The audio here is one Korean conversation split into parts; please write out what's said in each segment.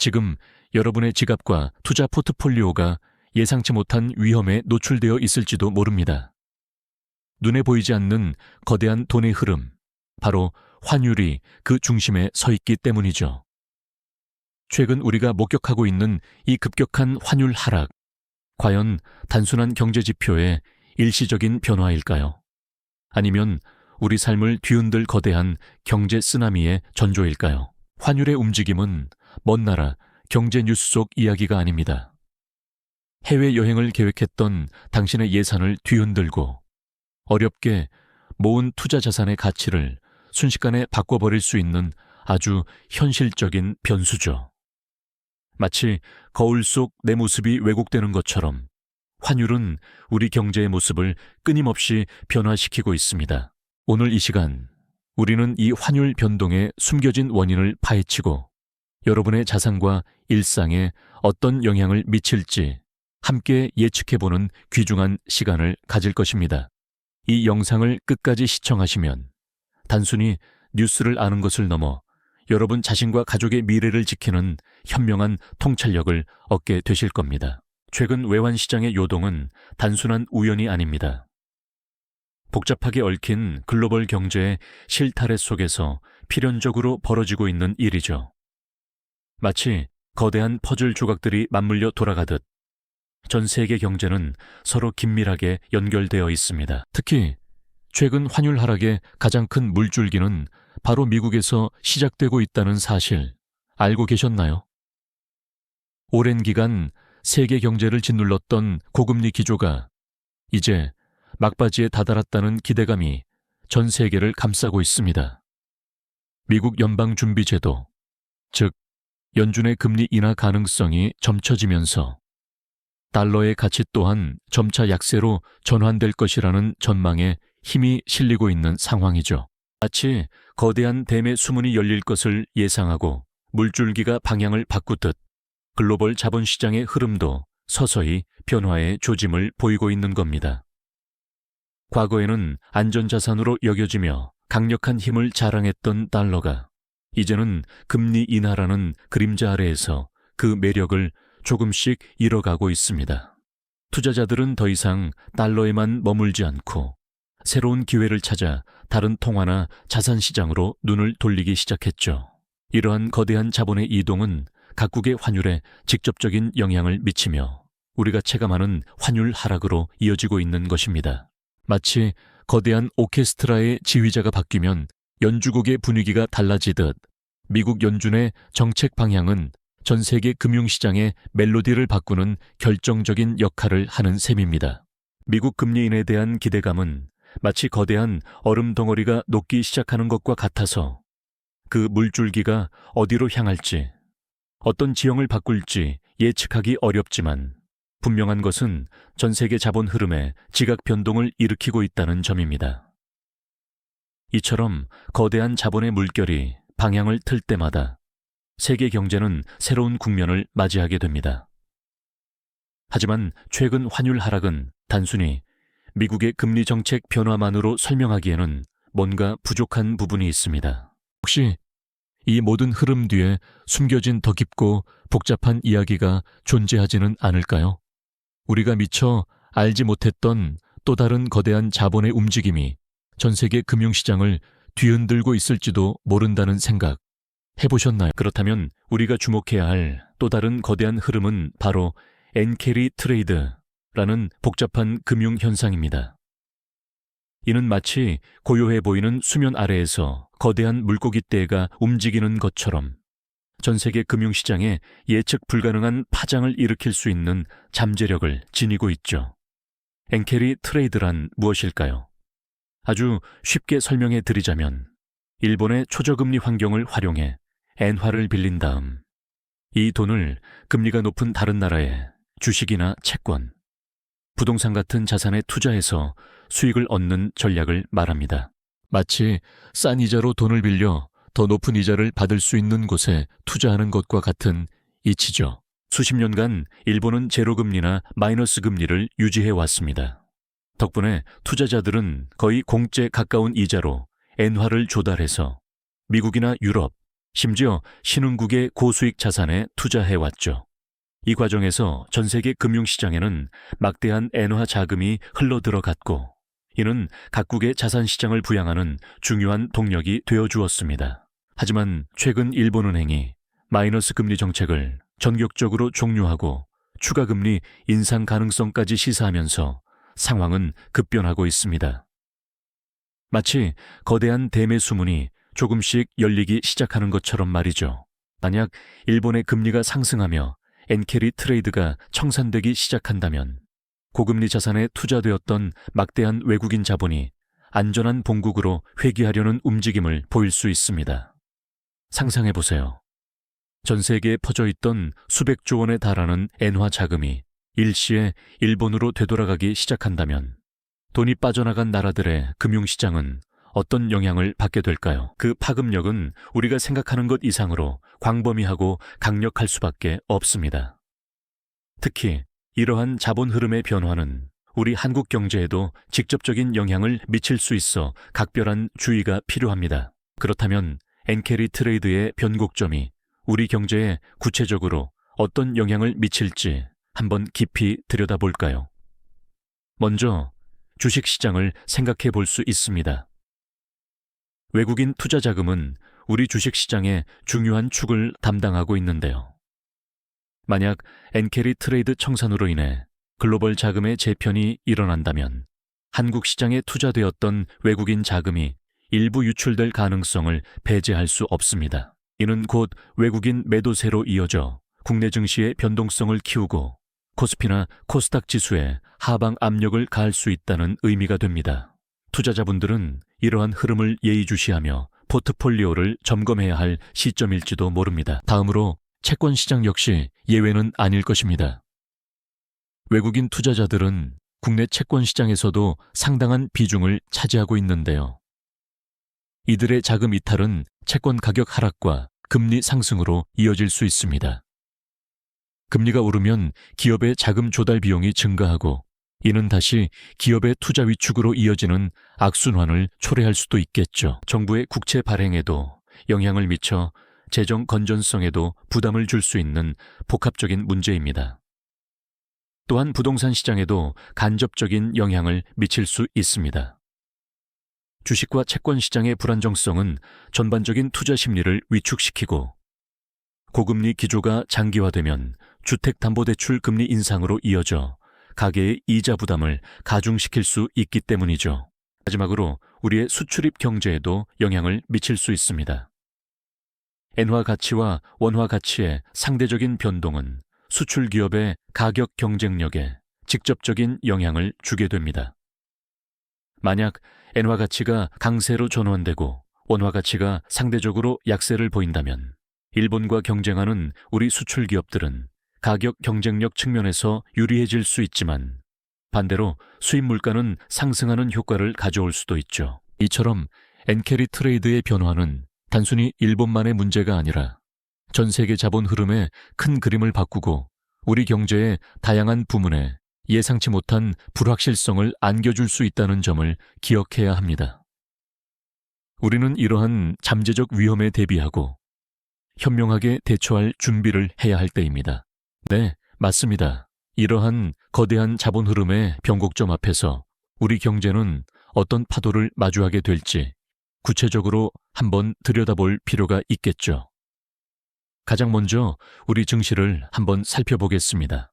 지금 여러분의 지갑과 투자 포트폴리오가 예상치 못한 위험에 노출되어 있을지도 모릅니다. 눈에 보이지 않는 거대한 돈의 흐름, 바로 환율이 그 중심에 서 있기 때문이죠. 최근 우리가 목격하고 있는 이 급격한 환율 하락, 과연 단순한 경제 지표의 일시적인 변화일까요? 아니면 우리 삶을 뒤흔들 거대한 경제 쓰나미의 전조일까요? 환율의 움직임은 먼 나라 경제 뉴스 속 이야기가 아닙니다. 해외여행을 계획했던 당신의 예산을 뒤흔들고 어렵게 모은 투자 자산의 가치를 순식간에 바꿔버릴 수 있는 아주 현실적인 변수죠. 마치 거울 속 내 모습이 왜곡되는 것처럼 환율은 우리 경제의 모습을 끊임없이 변화시키고 있습니다. 오늘 이 시간, 우리는 이 환율 변동의 숨겨진 원인을 파헤치고 여러분의 자산과 일상에 어떤 영향을 미칠지 함께 예측해보는 귀중한 시간을 가질 것입니다. 이 영상을 끝까지 시청하시면 단순히 뉴스를 아는 것을 넘어 여러분 자신과 가족의 미래를 지키는 현명한 통찰력을 얻게 되실 겁니다. 최근 외환시장의 요동은 단순한 우연이 아닙니다. 복잡하게 얽힌 글로벌 경제의 실타래 속에서 필연적으로 벌어지고 있는 일이죠. 마치 거대한 퍼즐 조각들이 맞물려 돌아가듯 전 세계 경제는 서로 긴밀하게 연결되어 있습니다. 특히 최근 환율 하락의 가장 큰 물줄기는 바로 미국에서 시작되고 있다는 사실 알고 계셨나요? 오랜 기간 세계 경제를 짓눌렀던 고금리 기조가 이제 막바지에 다다랐다는 기대감이 전 세계를 감싸고 있습니다. 미국 연방준비제도, 즉 연준의 금리 인하 가능성이 점쳐지면서 달러의 가치 또한 점차 약세로 전환될 것이라는 전망에 힘이 실리고 있는 상황이죠. 마치 거대한 댐의 수문이 열릴 것을 예상하고 물줄기가 방향을 바꾸듯 글로벌 자본시장의 흐름도 서서히 변화의 조짐을 보이고 있는 겁니다. 과거에는 안전자산으로 여겨지며 강력한 힘을 자랑했던 달러가 이제는 금리 인하라는 그림자 아래에서 그 매력을 조금씩 잃어가고 있습니다. 투자자들은 더 이상 달러에만 머물지 않고 새로운 기회를 찾아 다른 통화나 자산시장으로 눈을 돌리기 시작했죠. 이러한 거대한 자본의 이동은 각국의 환율에 직접적인 영향을 미치며 우리가 체감하는 환율 하락으로 이어지고 있는 것입니다. 마치 거대한 오케스트라의 지휘자가 바뀌면 연주곡의 분위기가 달라지듯 미국 연준의 정책 방향은 전 세계 금융시장의 멜로디를 바꾸는 결정적인 역할을 하는 셈입니다. 미국 금리 인하에 대한 기대감은 마치 거대한 얼음 덩어리가 녹기 시작하는 것과 같아서 그 물줄기가 어디로 향할지, 어떤 지형을 바꿀지 예측하기 어렵지만 분명한 것은 전 세계 자본 흐름에 지각 변동을 일으키고 있다는 점입니다. 이처럼 거대한 자본의 물결이 방향을 틀 때마다 세계 경제는 새로운 국면을 맞이하게 됩니다. 하지만 최근 환율 하락은 단순히 미국의 금리 정책 변화만으로 설명하기에는 뭔가 부족한 부분이 있습니다. 혹시 이 모든 흐름 뒤에 숨겨진 더 깊고 복잡한 이야기가 존재하지는 않을까요? 우리가 미처 알지 못했던 또 다른 거대한 자본의 움직임이 전 세계 금융시장을 뒤흔들고 있을지도 모른다는 생각 해보셨나요? 그렇다면 우리가 주목해야 할 또 다른 거대한 흐름은 바로 엔캐리 트레이드라는 복잡한 금융 현상입니다. 이는 마치 고요해 보이는 수면 아래에서 거대한 물고기떼가 움직이는 것처럼 전 세계 금융시장에 예측 불가능한 파장을 일으킬 수 있는 잠재력을 지니고 있죠. 엔캐리 트레이드란 무엇일까요? 아주 쉽게 설명해 드리자면 일본의 초저금리 환경을 활용해 엔화를 빌린 다음 이 돈을 금리가 높은 다른 나라에 주식이나 채권, 부동산 같은 자산에 투자해서 수익을 얻는 전략을 말합니다. 마치 싼 이자로 돈을 빌려 더 높은 이자를 받을 수 있는 곳에 투자하는 것과 같은 이치죠. 수십 년간 일본은 제로금리나 마이너스 금리를 유지해 왔습니다. 덕분에 투자자들은 거의 공짜에 가까운 이자로 엔화를 조달해서 미국이나 유럽, 심지어 신흥국의 고수익 자산에 투자해왔죠. 이 과정에서 전 세계 금융시장에는 막대한 엔화 자금이 흘러들어갔고, 이는 각국의 자산시장을 부양하는 중요한 동력이 되어주었습니다. 하지만 최근 일본은행이 마이너스 금리 정책을 전격적으로 종료하고 추가 금리 인상 가능성까지 시사하면서 상황은 급변하고 있습니다. 마치 거대한 대매수문이 조금씩 열리기 시작하는 것처럼 말이죠. 만약 일본의 금리가 상승하며 엔캐리 트레이드가 청산되기 시작한다면 고금리 자산에 투자되었던 막대한 외국인 자본이 안전한 본국으로 회귀하려는 움직임을 보일 수 있습니다. 상상해보세요. 전 세계에 퍼져있던 수백조 원에 달하는 엔화 자금이 일시에 일본으로 되돌아가기 시작한다면 돈이 빠져나간 나라들의 금융시장은 어떤 영향을 받게 될까요? 그 파급력은 우리가 생각하는 것 이상으로 광범위하고 강력할 수밖에 없습니다. 특히 이러한 자본 흐름의 변화는 우리 한국 경제에도 직접적인 영향을 미칠 수 있어 각별한 주의가 필요합니다. 그렇다면 엔캐리 트레이드의 변곡점이 우리 경제에 구체적으로 어떤 영향을 미칠지 한번 깊이 들여다볼까요? 먼저 주식시장을 생각해 볼 수 있습니다. 외국인 투자 자금은 우리 주식시장의 중요한 축을 담당하고 있는데요. 만약 엔캐리 트레이드 청산으로 인해 글로벌 자금의 재편이 일어난다면 한국 시장에 투자되었던 외국인 자금이 일부 유출될 가능성을 배제할 수 없습니다. 이는 곧 외국인 매도세로 이어져 국내 증시의 변동성을 키우고 코스피나 코스닥 지수에 하방 압력을 가할 수 있다는 의미가 됩니다. 투자자분들은 이러한 흐름을 예의주시하며 포트폴리오를 점검해야 할 시점일지도 모릅니다. 다음으로 채권 시장 역시 예외는 아닐 것입니다. 외국인 투자자들은 국내 채권 시장에서도 상당한 비중을 차지하고 있는데요. 이들의 자금 이탈은 채권 가격 하락과 금리 상승으로 이어질 수 있습니다. 금리가 오르면 기업의 자금 조달 비용이 증가하고 이는 다시 기업의 투자 위축으로 이어지는 악순환을 초래할 수도 있겠죠. 정부의 국채 발행에도 영향을 미쳐 재정 건전성에도 부담을 줄 수 있는 복합적인 문제입니다. 또한 부동산 시장에도 간접적인 영향을 미칠 수 있습니다. 주식과 채권 시장의 불안정성은 전반적인 투자 심리를 위축시키고 고금리 기조가 장기화되면 주택담보대출 금리 인상으로 이어져 가계의 이자 부담을 가중시킬 수 있기 때문이죠. 마지막으로 우리의 수출입 경제에도 영향을 미칠 수 있습니다. 엔화 가치와 원화 가치의 상대적인 변동은 수출 기업의 가격 경쟁력에 직접적인 영향을 주게 됩니다. 만약 엔화 가치가 강세로 전환되고 원화 가치가 상대적으로 약세를 보인다면 일본과 경쟁하는 우리 수출 기업들은 가격 경쟁력 측면에서 유리해질 수 있지만 반대로 수입 물가는 상승하는 효과를 가져올 수도 있죠. 이처럼 엔캐리 트레이드의 변화는 단순히 일본만의 문제가 아니라 전 세계 자본 흐름의 큰 그림을 바꾸고 우리 경제의 다양한 부문에 예상치 못한 불확실성을 안겨줄 수 있다는 점을 기억해야 합니다. 우리는 이러한 잠재적 위험에 대비하고 현명하게 대처할 준비를 해야 할 때입니다. 네, 맞습니다. 이러한 거대한 자본 흐름의 변곡점 앞에서 우리 경제는 어떤 파도를 마주하게 될지 구체적으로 한번 들여다볼 필요가 있겠죠. 가장 먼저 우리 증시를 한번 살펴보겠습니다.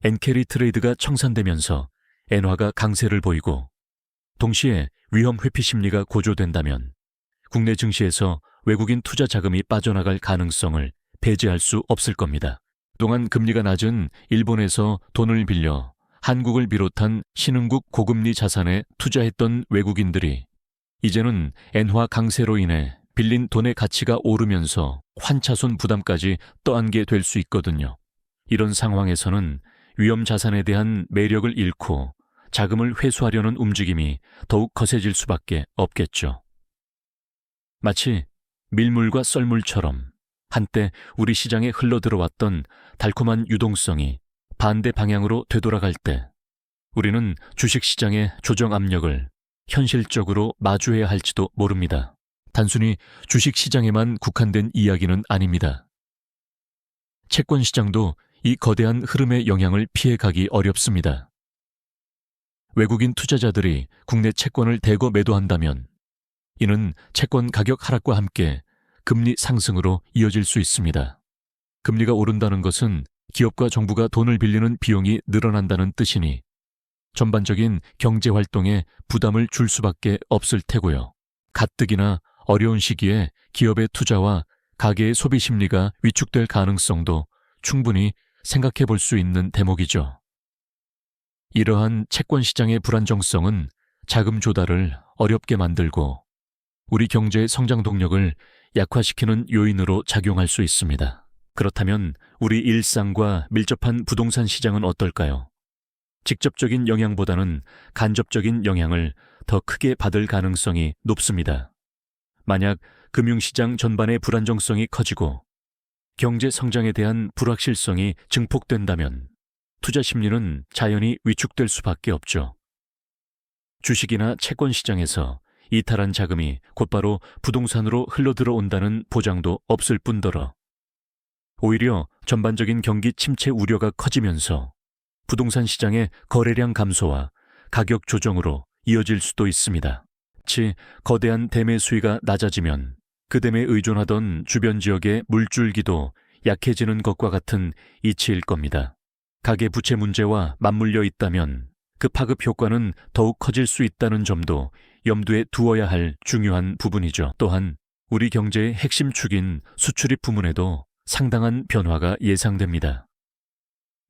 엔캐리 트레이드가 청산되면서 엔화가 강세를 보이고 동시에 위험 회피 심리가 고조된다면 국내 증시에서 외국인 투자 자금이 빠져나갈 가능성을 배제할 수 없을 겁니다. 그동안 금리가 낮은 일본에서 돈을 빌려 한국을 비롯한 신흥국 고금리 자산에 투자했던 외국인들이 이제는 엔화 강세로 인해 빌린 돈의 가치가 오르면서 환차손 부담까지 떠안게 될 수 있거든요. 이런 상황에서는 위험 자산에 대한 매력을 잃고 자금을 회수하려는 움직임이 더욱 거세질 수밖에 없겠죠. 마치 밀물과 썰물처럼 한때 우리 시장에 흘러들어왔던 달콤한 유동성이 반대 방향으로 되돌아갈 때 우리는 주식시장의 조정 압력을 현실적으로 마주해야 할지도 모릅니다. 단순히 주식시장에만 국한된 이야기는 아닙니다. 채권시장도 이 거대한 흐름의 영향을 피해가기 어렵습니다. 외국인 투자자들이 국내 채권을 대거 매도한다면 이는 채권 가격 하락과 함께 금리 상승으로 이어질 수 있습니다. 금리가 오른다는 것은 기업과 정부가 돈을 빌리는 비용이 늘어난다는 뜻이니 전반적인 경제활동에 부담을 줄 수밖에 없을 테고요. 가뜩이나 어려운 시기에 기업의 투자와 가계의 소비 심리가 위축될 가능성도 충분히 생각해 볼 수 있는 대목이죠. 이러한 채권 시장의 불안정성은 자금 조달을 어렵게 만들고 우리 경제의 성장 동력을 약화시키는 요인으로 작용할 수 있습니다. 그렇다면 우리 일상과 밀접한 부동산 시장은 어떨까요? 직접적인 영향보다는 간접적인 영향을 더 크게 받을 가능성이 높습니다. 만약 금융시장 전반의 불안정성이 커지고 경제 성장에 대한 불확실성이 증폭된다면 투자 심리는 자연히 위축될 수밖에 없죠. 주식이나 채권 시장에서 이탈한 자금이 곧바로 부동산으로 흘러들어온다는 보장도 없을 뿐더러 오히려 전반적인 경기 침체 우려가 커지면서 부동산 시장의 거래량 감소와 가격 조정으로 이어질 수도 있습니다. 마치 거대한 대매 수위가 낮아지면 그 댐에 의존하던 주변 지역의 물줄기도 약해지는 것과 같은 이치일 겁니다. 가계 부채 문제와 맞물려 있다면 그 파급 효과는 더욱 커질 수 있다는 점도 염두에 두어야 할 중요한 부분이죠. 또한 우리 경제의 핵심 축인 수출입 부문에도 상당한 변화가 예상됩니다.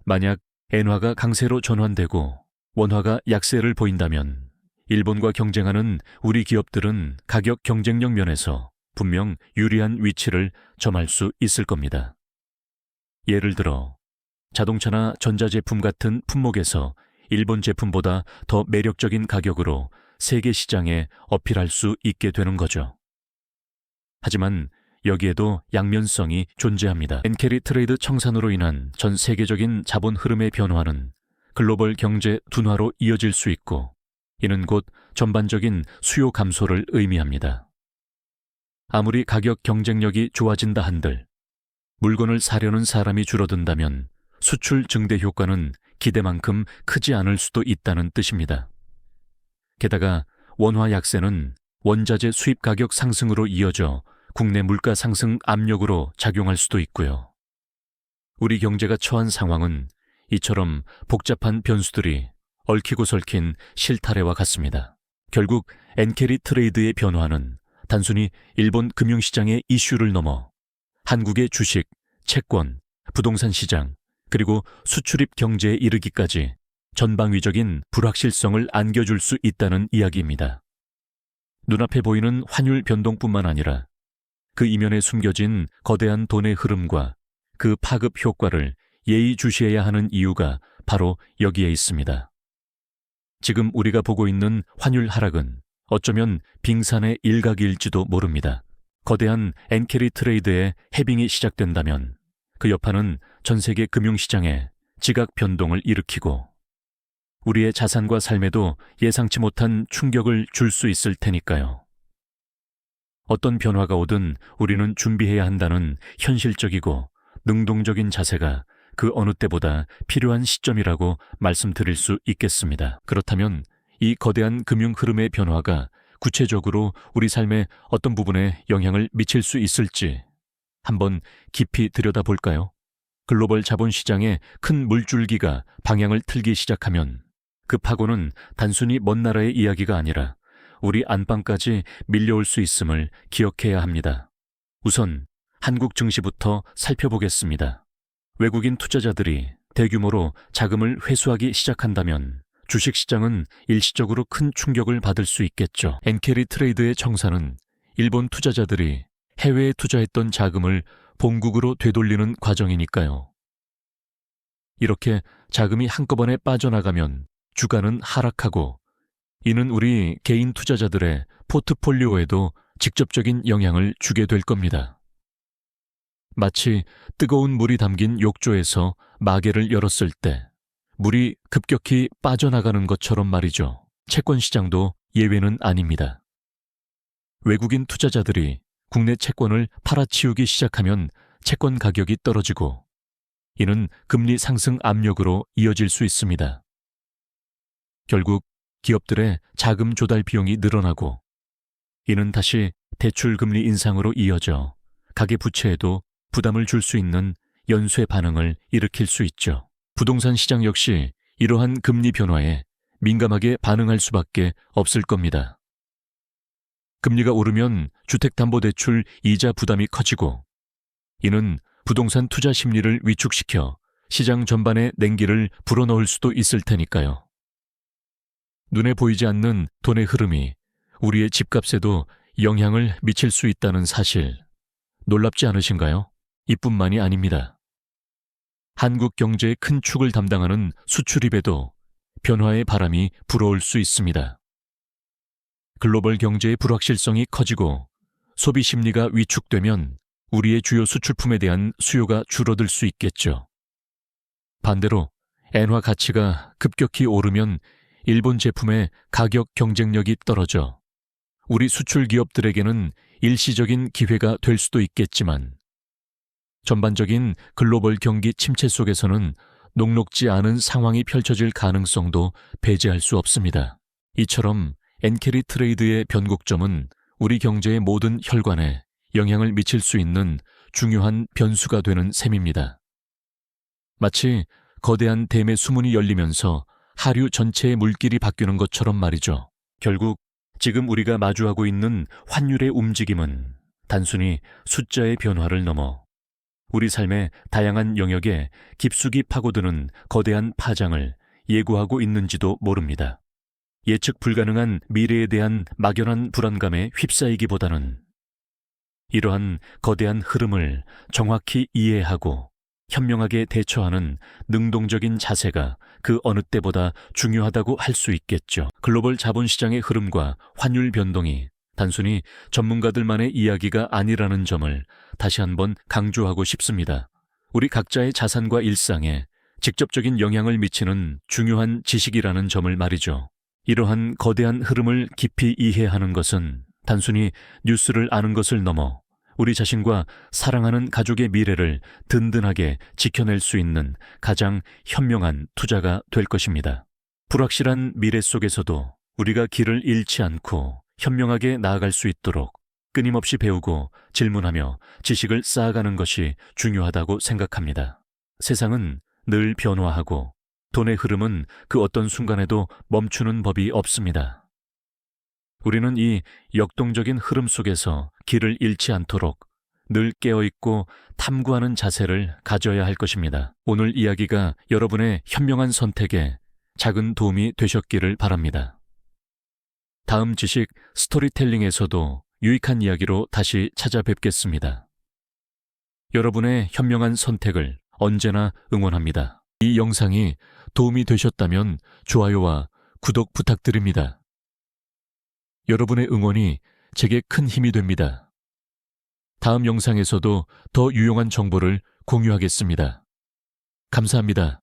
만약 엔화가 강세로 전환되고 원화가 약세를 보인다면 일본과 경쟁하는 우리 기업들은 가격 경쟁력 면에서 분명 유리한 위치를 점할 수 있을 겁니다. 예를 들어 자동차나 전자제품 같은 품목에서 일본 제품보다 더 매력적인 가격으로 세계 시장에 어필할 수 있게 되는 거죠. 하지만 여기에도 양면성이 존재합니다. 엔캐리 트레이드 청산으로 인한 전 세계적인 자본 흐름의 변화는 글로벌 경제 둔화로 이어질 수 있고 이는 곧 전반적인 수요 감소를 의미합니다. 아무리 가격 경쟁력이 좋아진다 한들 물건을 사려는 사람이 줄어든다면 수출 증대 효과는 기대만큼 크지 않을 수도 있다는 뜻입니다. 게다가 원화 약세는 원자재 수입 가격 상승으로 이어져 국내 물가 상승 압력으로 작용할 수도 있고요. 우리 경제가 처한 상황은 이처럼 복잡한 변수들이 얽히고 설킨 실타래와 같습니다. 결국 엔캐리 트레이드의 변화는 단순히 일본 금융시장의 이슈를 넘어 한국의 주식, 채권, 부동산 시장, 그리고 수출입 경제에 이르기까지 전방위적인 불확실성을 안겨줄 수 있다는 이야기입니다. 눈앞에 보이는 환율 변동뿐만 아니라 그 이면에 숨겨진 거대한 돈의 흐름과 그 파급 효과를 예의주시해야 하는 이유가 바로 여기에 있습니다. 지금 우리가 보고 있는 환율 하락은 어쩌면 빙산의 일각일지도 모릅니다. 거대한 엔캐리 트레이드의 해빙이 시작된다면 그 여파는 전 세계 금융시장에 지각 변동을 일으키고 우리의 자산과 삶에도 예상치 못한 충격을 줄 수 있을 테니까요. 어떤 변화가 오든 우리는 준비해야 한다는 현실적이고 능동적인 자세가 그 어느 때보다 필요한 시점이라고 말씀드릴 수 있겠습니다. 그렇다면 이 거대한 금융 흐름의 변화가 구체적으로 우리 삶의 어떤 부분에 영향을 미칠 수 있을지 한번 깊이 들여다볼까요? 글로벌 자본시장의 큰 물줄기가 방향을 틀기 시작하면 그 파고는 단순히 먼 나라의 이야기가 아니라 우리 안방까지 밀려올 수 있음을 기억해야 합니다. 우선 한국 증시부터 살펴보겠습니다. 외국인 투자자들이 대규모로 자금을 회수하기 시작한다면 주식시장은 일시적으로 큰 충격을 받을 수 있겠죠. 엔캐리 트레이드의 청산은 일본 투자자들이 해외에 투자했던 자금을 본국으로 되돌리는 과정이니까요. 이렇게 자금이 한꺼번에 빠져나가면 주가는 하락하고 이는 우리 개인 투자자들의 포트폴리오에도 직접적인 영향을 주게 될 겁니다. 마치 뜨거운 물이 담긴 욕조에서 마개를 열었을 때 물이 급격히 빠져나가는 것처럼 말이죠. 채권 시장도 예외는 아닙니다. 외국인 투자자들이 국내 채권을 팔아치우기 시작하면 채권 가격이 떨어지고 이는 금리 상승 압력으로 이어질 수 있습니다. 결국 기업들의 자금 조달 비용이 늘어나고 이는 다시 대출 금리 인상으로 이어져 가계부채에도 부담을 줄 수 있는 연쇄 반응을 일으킬 수 있죠. 부동산 시장 역시 이러한 금리 변화에 민감하게 반응할 수밖에 없을 겁니다. 금리가 오르면 주택담보대출 이자 부담이 커지고 이는 부동산 투자 심리를 위축시켜 시장 전반의 냉기를 불어넣을 수도 있을 테니까요. 눈에 보이지 않는 돈의 흐름이 우리의 집값에도 영향을 미칠 수 있다는 사실, 놀랍지 않으신가요? 이뿐만이 아닙니다. 한국 경제의 큰 축을 담당하는 수출입에도 변화의 바람이 불어올 수 있습니다. 글로벌 경제의 불확실성이 커지고 소비 심리가 위축되면 우리의 주요 수출품에 대한 수요가 줄어들 수 있겠죠. 반대로 엔화 가치가 급격히 오르면 일본 제품의 가격 경쟁력이 떨어져 우리 수출 기업들에게는 일시적인 기회가 될 수도 있겠지만 전반적인 글로벌 경기 침체 속에서는 녹록지 않은 상황이 펼쳐질 가능성도 배제할 수 없습니다. 이처럼 엔캐리 트레이드의 변곡점은 우리 경제의 모든 혈관에 영향을 미칠 수 있는 중요한 변수가 되는 셈입니다. 마치 거대한 댐의 수문이 열리면서 하류 전체의 물길이 바뀌는 것처럼 말이죠. 결국 지금 우리가 마주하고 있는 환율의 움직임은 단순히 숫자의 변화를 넘어 우리 삶의 다양한 영역에 깊숙이 파고드는 거대한 파장을 예고하고 있는지도 모릅니다. 예측 불가능한 미래에 대한 막연한 불안감에 휩싸이기보다는 이러한 거대한 흐름을 정확히 이해하고 현명하게 대처하는 능동적인 자세가 그 어느 때보다 중요하다고 할 수 있겠죠. 글로벌 자본시장의 흐름과 환율 변동이 단순히 전문가들만의 이야기가 아니라는 점을 다시 한번 강조하고 싶습니다. 우리 각자의 자산과 일상에 직접적인 영향을 미치는 중요한 지식이라는 점을 말이죠. 이러한 거대한 흐름을 깊이 이해하는 것은 단순히 뉴스를 아는 것을 넘어 우리 자신과 사랑하는 가족의 미래를 든든하게 지켜낼 수 있는 가장 현명한 투자가 될 것입니다. 불확실한 미래 속에서도 우리가 길을 잃지 않고 현명하게 나아갈 수 있도록 끊임없이 배우고 질문하며 지식을 쌓아가는 것이 중요하다고 생각합니다. 세상은 늘 변화하고 돈의 흐름은 그 어떤 순간에도 멈추는 법이 없습니다. 우리는 이 역동적인 흐름 속에서 길을 잃지 않도록 늘 깨어있고 탐구하는 자세를 가져야 할 것입니다. 오늘 이야기가 여러분의 현명한 선택에 작은 도움이 되셨기를 바랍니다. 다음 지식 스토리텔링에서도 유익한 이야기로 다시 찾아뵙겠습니다. 여러분의 현명한 선택을 언제나 응원합니다. 이 영상이 도움이 되셨다면 좋아요와 구독 부탁드립니다. 여러분의 응원이 제게 큰 힘이 됩니다. 다음 영상에서도 더 유용한 정보를 공유하겠습니다. 감사합니다.